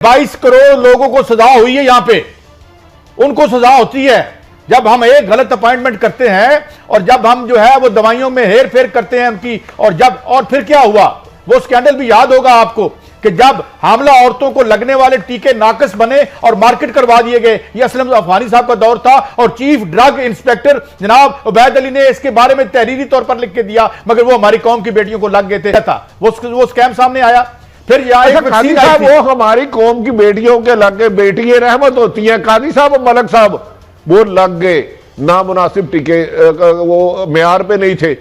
22 करोड़ लोगों को सजा हुई है। यहां पे उनको सजा होती है जब हम एक गलत अपॉइंटमेंट करते हैं और जब हम जो है वो दवाइयों में हेर फेर करते हैं उनकी। और फिर क्या हुआ, वो स्कैंडल भी याद होगा आपको कि जब हामला औरतों को लगने वाले टीके नाकस बने और मार्केट करवा दिए गए। ये असलम अफगानी साहब का दौर था और चीफ ड्रग इंस्पेक्टर जनाब उबैद अली ने इसके बारे में तहरीरी तौर पर लिख के दिया, मगर वो हमारी कौम की बेटियों को लग गए थे। वो स्कैम सामने आया। फिर कादी साहब वो हमारी कौम की बेटियों के लग गए, बेटियां रहमत होती हैं। कादी साहब मलक साहब वो लग गए, नामुनासिब टीके वो मेयार पे नहीं थे,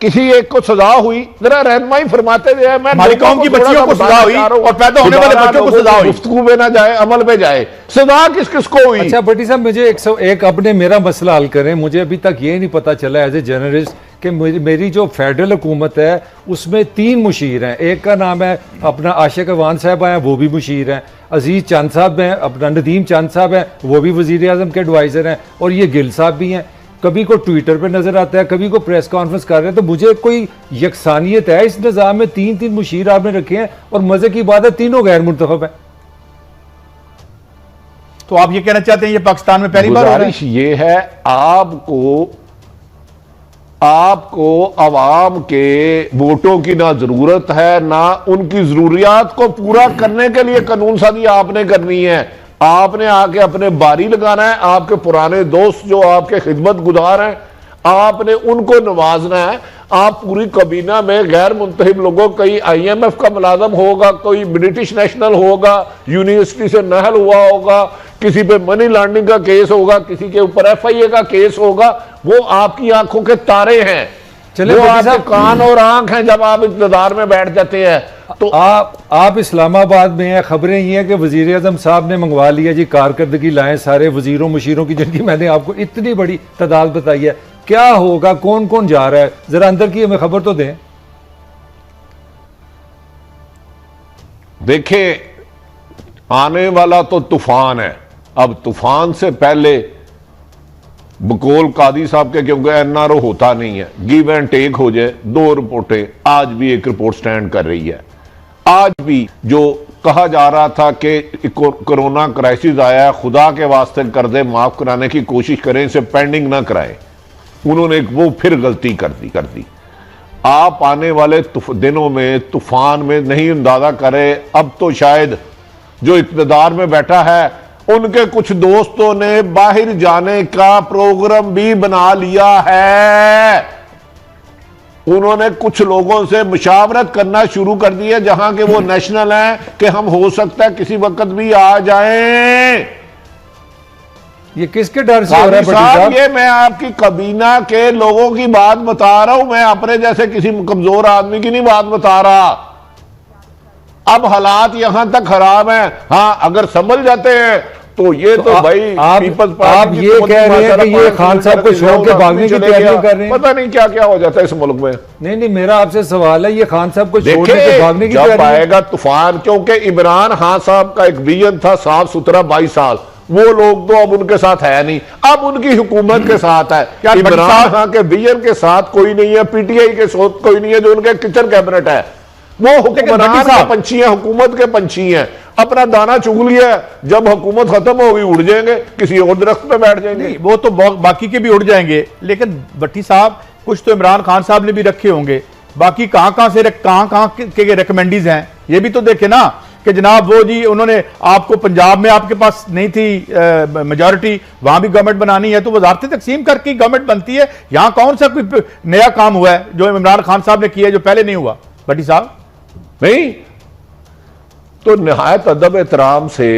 किसी एक को सजा हुई। जरा रहनुमाई फरमाते थे, मैं हमारी कौम की बच्चियों को सजा हुई और पैदा होने वाले बच्चों को सजा हुई। गुफ्तगू में ना जाए, अमल पे जाए, सजा किस किस को हुई? अच्छा भट्टी साहब, मुझे 101 अपने मेरा मसला हल करें। मुझे अभी तक ये नहीं पता चला एज ए जर्नलिस्ट कि मेरी जो फेडरल हुकूमत है उसमें 3 मुशीर हैं। एक का नाम है अपना आशिक अवान साहब हैं, वो भी मुशीर हैं। अजीज चंद साहब हैं, अपना नदीम चंद साहब हैं, वो भी वजीर आजम के एडवाइजर हैं। और ये गिल साहब भी हैं। कभी को ट्विटर पे नजर आता है, कभी को प्रेस कॉन्फ्रेंस कर रहे हैं। तो मुझे कोई यकसानियत है इस निज़ाम में? 3 मुशीर आपने रखे हैं और मजे की बात है तीनों गैर मुंतखब है। तो आप ये कहना चाहते हैं ये पाकिस्तान में पहली बार हो रहा है? गुजारिश ये है आपको अवाम के वोटों की ना जरूरत है, ना उनकी जरूरियात को पूरा करने के लिए कानून साजी आपने करनी है। आपने आके अपने बारी लगाना है। आपके पुराने दोस्त जो आपके खिदमत गुजार हैं, आपने उनको नवाजना है। आप पूरी कबीना में गैर मुंतहिब लोगों, कोई IMF का मुलाजम होगा, कोई ब्रिटिश नेशनल होगा, यूनिवर्सिटी से नहल हुआ होगा, किसी पे मनी लॉन्ड्रिंग का केस होगा, किसी के ऊपर FIA का केस होगा, वो आपकी आंखों के तारे हैं। चले वो आपके कान और आंख हैं जब आप इक़्तिदार में बैठ जाते हैं। तो आप इस्लामाबाद में हैं, खबरें ये हैं कि वजीर आजम साहब ने मंगवा लिया जी कारकर्दगी लाएं सारे वजीरों मुशीरों की, जिनकी मैंने आपको इतनी बड़ी तादाद बताई है। क्या होगा, कौन कौन जा रहा है, जरा अंदर की हमें खबर तो दें। देखिए, आने वाला तो तूफान है। अब तूफान से पहले बकौल कादी साहब के, क्योंकि NRO होता नहीं है, गिव एंड टेक हो जाए। 2 रिपोर्टें, आज भी एक रिपोर्ट स्टैंड कर रही है। आज भी जो कहा जा रहा था कि कोरोना क्राइसिस आया है, खुदा के वास्ते कर दे, माफ कराने की कोशिश करें, इसे पेंडिंग ना कराएं, उन्होंने वो फिर गलती कर दी। आप आने वाले दिनों में तूफान में नहीं अंदाजा करें। अब तो शायद जो इक़्तिदार में बैठा है उनके कुछ दोस्तों ने बाहर जाने का प्रोग्राम भी बना लिया है। उन्होंने कुछ लोगों से मुशावरत करना शुरू कर दी है, जहां के वो नेशनल हैं, कि हम हो सकता है किसी वक्त भी आ जाएं। ये किसके डर से हो रहा है साहब? ये मैं आपकी कबीना के लोगों की बात बता रहा हूं, मैं अपने जैसे किसी कमजोर आदमी की नहीं बात बता रहा। अब हालात यहां तक खराब हैं। हाँ, अगर संभल जाते हैं तो ये तो भाई आप ये कह रहे हैं कि ये खान साहब को छोड़ के भागने की तैयारी कर रहे हैं। पता नहीं क्या क्या हो जाता है इस मुल्क में। नहीं, मेरा आपसे सवाल है, ये खान साहब को छोड़ के भागने की तैयारी जब आएगा तूफान, क्योंकि इमरान खान साहब का एक विजन था साफ सुथरा 22 साल, वो लोग तो अब उनके साथ है नहीं, अब उनकी हुकूमत के साथ है। इमरान खान के विजन के साथ कोई नहीं है, PTI के साथ कोई नहीं है, जो उनके किचन कैबिनेट है वो हुक्मरान के पंछी हैं, हुकूमत के पंछी हैं। अपना दाना चुग लिया, जब हुकूमत खत्म होगी उड़ जाएंगे, किसी और दरख्त पे बैठ जाएंगे। वो तो बाकी के भी उड़ जाएंगे, लेकिन भट्टी साहब कुछ तो इमरान खान साहब ने भी रखे होंगे। बाकी कहां के रिकमेंडीज हैं, ये भी तो देखे ना कि जनाब वो जी उन्होंने आपको पंजाब में आपके पास नहीं थी मेजॉरिटी, वहां भी गवर्नमेंट बनानी है तो वजारतें तकसीम करके गवर्नमेंट बनती है। यहां कौन सा कोई नया काम हुआ है जो इमरान खान साहब ने किया जो पहले नहीं हुआ? भट्टी साहब नहीं, तो निहायत अदब एहतराम से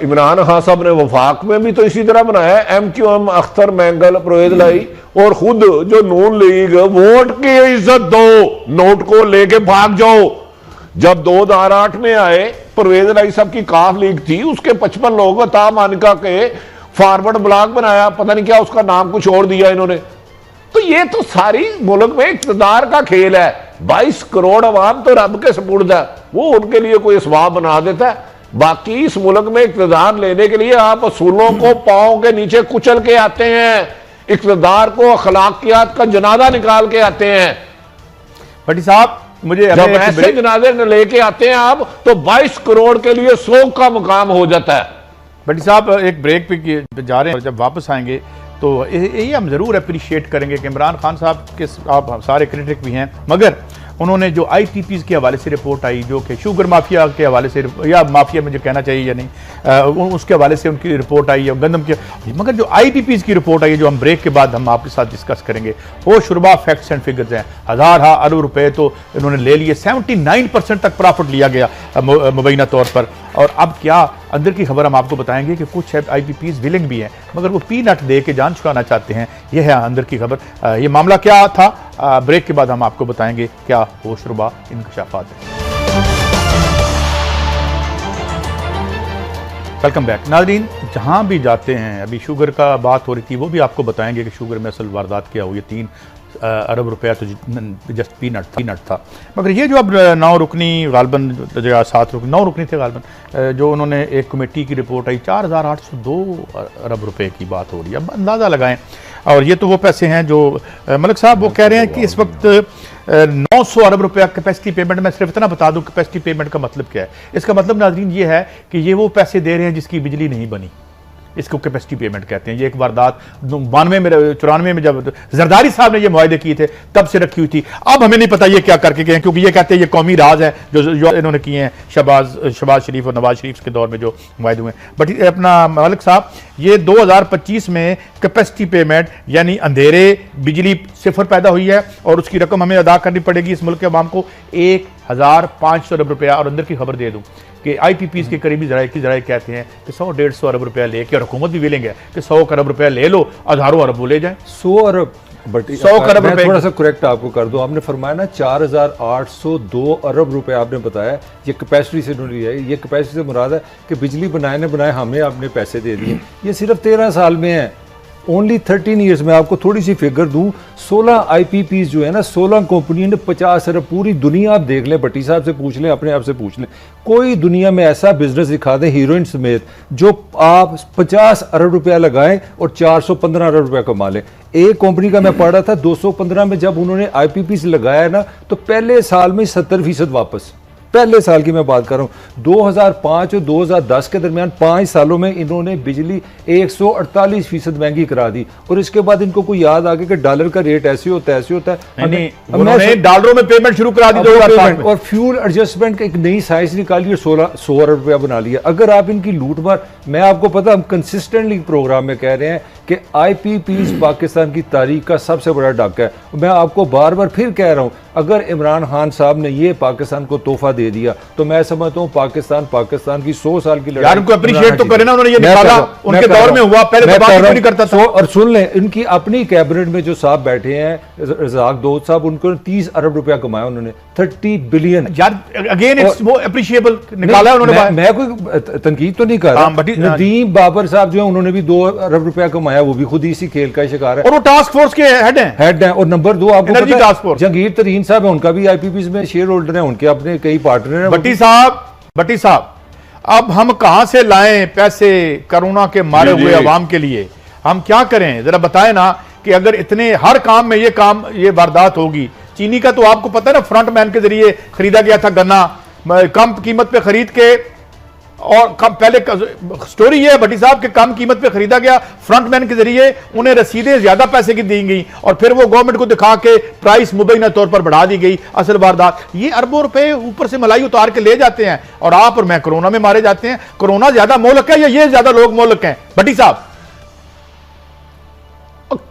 इमरान खान साहब ने वफाक में भी तो इसी तरह बनाया। MQM अख्तर मैंगल परवेज लाई और खुद जो नून लीग, वोट की इज्जत दो, नोट को लेके भाग जाओ। जब 2008 में आए, परवेज लाई साहब की काफ लीग थी, उसके 55 लोग अता मानिका के फॉरवर्ड ब्लॉक बनाया, पता नहीं क्या उसका नाम कुछ और दिया इन्होंने। तो ये तो सारी मुल्क में इक़्तिदार का खेल है। 22 करोड़ अवाम तो रब के सपुर्द है, वो उनके लिए कोई असबाब बना देता है। बाकी इस मुल्क में इक़्तिदार लेने के लिए आप असूलों को पांव के नीचे कुचल के आते हैं, इक़्तिदार को अखलाकियात का जनाजा निकाल के आते हैं। भट्टी साहब मुझे जब ऐसे जनाजे लेके आते हैं आप तो 22 करोड़ के लिए 100 का मुकाम हो जाता है। भट्टी साहब एक ब्रेक पे जा रहे हैं और जब वापस आएंगे तो यही हम ज़रूर अप्रिशिएट करेंगे कि इमरान खान साहब के आप सारे क्रिटिक भी हैं, मगर उन्होंने जो IPPs के हवाले से रिपोर्ट आई, जो कि शुगर माफिया के हवाले से, या माफिया मुझे कहना चाहिए या नहीं, उसके हवाले से उनकी रिपोर्ट आई है गंदम की, मगर जो IPPs की रिपोर्ट आई है जो हम ब्रेक के बाद हम आपके साथ डिस्कस करेंगे, वो शुरुबा फैक्ट्स एंड फिगर्स हैं। हज़ार अरब रुपए तो इन्होंने ले लिए, 79% तक प्रॉफिट लिया गया मुबैना तौर पर। और अब क्या अंदर की खबर हम आपको बताएंगे कि कुछ IPPs विलिंग भी हैं, मगर वो पीनट दे के जान छुड़ाना चाहते हैं। यह है अंदर की खबर। ये मामला क्या था, ब्रेक के बाद हम आपको बताएंगे क्या होशरुबा इंकशाफात है। वेलकम बैक नाज़रीन, जहां भी जाते हैं, अभी शुगर का बात हो रही थी, वो भी आपको बताएंगे कि शुगर में असल वारदात क्या हुई। 3 अरब रुपया तो जस्ट पीनट था। मगर ये जो अब 9 रुकनी गालबन 7 रुकनी 9 रुकनी थे गालबन, जो उन्होंने एक कमेटी की रिपोर्ट आई, 4802 अरब रुपए की बात हो रही है। अब अंदाज़ा लगाएं। और ये तो वो पैसे हैं जो मलिक साहब वो कह रहे हैं कि इस वक्त 900 अरब रुपया कैपेसिटी पेमेंट। मैं सिर्फ इतना बता दूं कैपेसिटी पेमेंट का मतलब क्या है। इसका मतलब नाज़रीन ये है कि ये वो पैसे दे रहे हैं जिसकी बिजली नहीं बनी, इसको कैपेसिटी पेमेंट कहते हैं। ये एक वारदात 92 में 94 में जब जरदारी साहब ने ये मुआहदे किए थे तब से रखी हुई थी। अब हमें नहीं पता ये क्या करके गए हैं, क्योंकि ये कहते हैं ये कौमी राज है जो इन्होंने किए हैं शहबाज शरीफ और नवाज शरीफ के दौर में जो मुआहदे हुए हैं। बट अपना मलिक साहब, ये 2025 में कैपेसिटी पेमेंट यानी अंधेरे बिजली सिफर पैदा हुई है और उसकी रकम हमें अदा करनी पड़ेगी इस मुल्क के अवाम को 1500 अरब रुपया। और अंदर की खबर दे दूं कि IPPs के करीबी जराए कहते हैं कि 100-150 अरब रुपया लेके, और हुकूमत भी विलिंग है कि 100 अरब रुपया ले लो, हजारों अरब वो ले जाए। 100 अरब, बट 100 अरब रुपए थोड़ा सा करेक्ट आपको कर दो, आपने फरमाया ना 4802 अरब रुपए आपने बताया, ये कैपेसिटी से नहीं लिया है। ये कैपेसिटी से मुराद है कि बिजली बनाए हमें आपने पैसे दे दिए। ये सिर्फ 13 साल में है, ओनली 13 ईयर्स में। आपको थोड़ी सी फिगर दूं, 16 IPPs जो है ना, 16 कंपनी ने 50 अरब, पूरी दुनिया आप देख लें, भट्टी साहब से पूछ लें, अपने आप से पूछ लें, कोई दुनिया में ऐसा बिजनेस दिखा दें हीरोइन समेत जो आप 50 अरब रुपया लगाएं और 415 अरब रुपया कमा लें। एक कंपनी का मैं पढ़ रहा था 215 में जब उन्होंने IPPs लगाया ना, तो पहले साल में 70% वापस, पहले साल की मैं बात कर रहा हूं। 2005 और 2010 के दरमियान 5 सालों में इन्होंने बिजली 148% महंगी करा दी। और इसके बाद इनको कोई याद आ गया कि डॉलर का रेट ऐसे होता है, ऐसे होता है, उन्होंने डॉलरों में पेमेंट शुरू करा दी 2007 में। और फ्यूल एडजस्टमेंट का एक नई साइंस निकाली और 100 अरब रुपया बना लिया। अगर आप इनकी लूट मार, मैं आपको पता, हम कंसिस्टेंटली प्रोग्राम में कह रहे हैं कि IPPs पाकिस्तान की तारीख का सबसे बड़ा डाका है। मैं आपको बार बार फिर कह रहा हूं, अगर इमरान खान साहब ने ये पाकिस्तान को तोहफा दे दिया तो मैं समझता हूं पाकिस्तान की 100 साल की लड़ाई। यार उनको अप्रिशिएट तो करें ना, उन्होंने ये निकाला, उनके दौर में हुआ, पहले तो बात नहीं करता था। और सुन लें, इनकी अपनी कैबिनेट में जो साहब बैठे हैं, रज़ाक दोस्त साहब, उनको 30 अरब रुपया कमाया उन्होंने, 30 बिलियन। यार अगेन इट्स वो अप्रिशिएबल निकाला उन्होंने। मैं कोई तनकीद तो नहीं कर रहा। नदीम बाबर साहब जो है उन्होंने भी 2 अरब रुपया कमाया, वो भी खुद इसी खेल का शिकार है। और वो टास्क फोर्स के हेड हैं। और नंबर 2 आपको एनर्जी टास्क फोर्स, जहांगीर तरीन साहब है, उनका भी IPPs में शेयर होल्डर है, उनके अपने कई पार्टनर हैं। भट्टी साहब, अब हम कहां से लाएं पैसे कोरोना के मारे हुए अवाम के लिए? हम क्या करें जरा बताएं ना, कि अगर इतने हर काम में ये वारदात होगी। चीनी का तो आपको पता है ना, फ्रंट मैन के जरिए खरीदा गया था गन्ना, कम कीमत पे खरीद के, और पहले स्टोरी ये है भट्टी साहब के कम कीमत पे खरीदा गया फ्रंटमैन के जरिए, उन्हें रसीदें ज्यादा पैसे की दी गई और फिर वो गवर्नमेंट को दिखा के प्राइस मुबैना तौर पर बढ़ा दी गई। असल वारदात ये अरबों रुपए ऊपर से मलाई उतार के ले जाते हैं और आप और मैं कोरोना में मारे जाते हैं। कोरोना ज्यादा मोहलक है या ये ज्यादा लोग मोहलक हैं भट्टी साहब?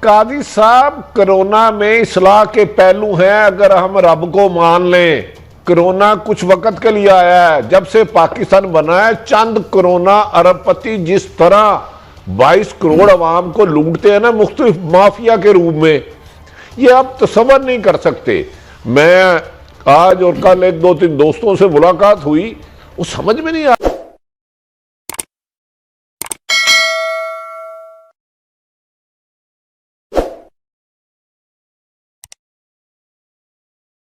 कादी साहब, कोरोना में इस्लाह के पहलू हैं। अगर हम रब को मान लें, कोरोना कुछ वक्त के लिए आया है, जब से पाकिस्तान बना है चंद कोरोना अरबपति जिस तरह 22 करोड़ अवाम को लूटते हैं ना मुख्तलिफ माफिया के रूप में, ये आप तसव्वुर नहीं कर सकते। मैं आज और कल 1-2-3 दोस्तों से मुलाकात हुई, वो समझ में नहीं आ